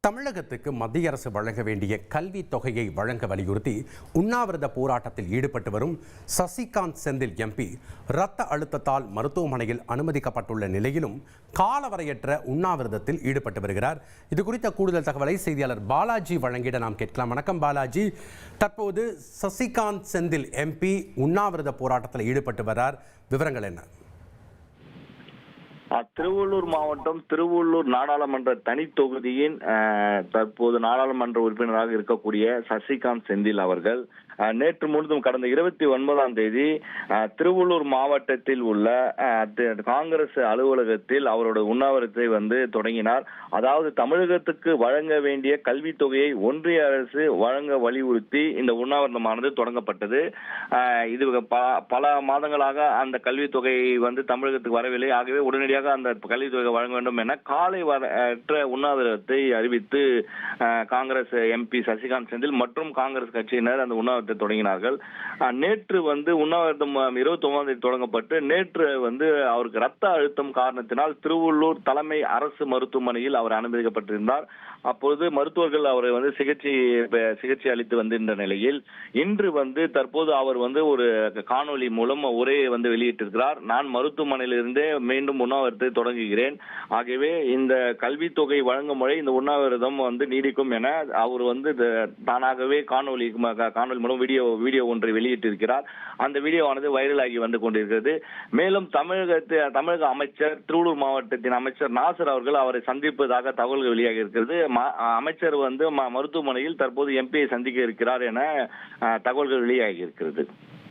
தமிழகத்துக்கு மத்திய அரசு வழங்க வேண்டிய கல்வித் தொகையை வழங்க வலியுறுத்தி உண்ணாவிரத போராட்டத்தில் ஈடுபட்டு வரும் சசிகாந்த் செந்தில் எம்பி இரத்த அழுத்தத்தால் மருத்துவமனையில் அனுமதிக்கப்பட்டுள்ள நிலையிலும் காலவரையற்ற உண்ணாவிரதத்தில் ஈடுபட்டு வருகிறார். இது குறித்த கூடுதல் தகவலை செய்தியாளர் பாலாஜி வழங்கிட நாம் கேட்கலாம். வணக்கம் பாலாஜி. தற்போது சசிகாந்த் செந்தில் எம்பி உண்ணாவிரத போராட்டத்தில் ஈடுபட்டு வரார், விவரங்கள் என்ன? திருவள்ளூர் மாவட்டம் திருவள்ளூர் நாடாளுமன்ற தனி தொகுதியின் தற்போது நாடாளுமன்ற உறுப்பினராக இருக்கக்கூடிய சசிகாந்த் செந்தில் அவர்கள் நேற்று முழுதும் கடந்த 29ஆம் தேதி திருவள்ளூர் மாவட்டத்தில் உள்ள காங்கிரஸ் அலுவலகத்தில் அவரோட உண்ணாவிரதத்தை தொடங்கினார். அதாவது தமிழகத்துக்கு வழங்க வேண்டிய கல்வித் தொகையை ஒன்றிய அரசு வழங்க வலியுறுத்தி இந்த உண்ணாவிரதமானது தொடங்கப்பட்டது. இது பல மாதங்களாக அந்த கல்வித் தொகை தமிழகத்துக்கு வரவில்லை. ஆகவே உடனடியாக அந்த கல்வித் தொகை வழங்க வேண்டும் என காலை உண்ணாவிரதத்தை அறிவித்து காங்கிரஸ் எம்பி சசிகாந்த் செந்தில் மற்றும் காங்கிரஸ் கட்சியினர் அந்த உண்ணாவிரதத்தை தொடங்கினார்கள். நேற்று உண்ணாவிரதம் 29ஆம் தேதி தொடங்கப்பட்டு நேற்று அவருக்கு ரத்த அழுத்தம் காரணத்தினால் திருவள்ளூர் தலைமை அரசு மருத்துவமனையில் அவர் அனுமதிக்கப்பட்டிருந்தார். அப்போது மருத்துவர்கள் அவரை சிகிச்சை அளித்து வந்திருந்த நிலையில் இன்று தற்போது அவர் ஒரு காணொலி மூலம் உரையை வெளியிட்டிருக்கிறார். நான் மருத்துவமனையிலிருந்தே மீண்டும் உண்ணாவிரதத்தை தொடங்குகிறேன். ஆகவே இந்த கல்வித்தொகை வழங்கும் முறை இந்த உண்ணாவிரதம் நீடிக்கும் என அவர் தானாகவே காணொலி மூலம் வீடியோ ஒன்றை வெளியிட்டிருக்கிறார். அந்த வீடியோவானது வைரலாகி வந்து கொண்டிருக்கிறது. மேலும் தமிழக அமைச்சர் திருவள்ளூர் மாவட்டத்தின் அமைச்சர் நாசர் அவர்கள் அவரை சந்திப்பதாக தகவல்கள் வெளியாகி இருக்கிறது. அமைச்சர் மருத்துவமனையில் தற்போது எம்பியை சந்திக்க இருக்கிறார் என தகவல்கள் வெளியாகி இருக்கிறது.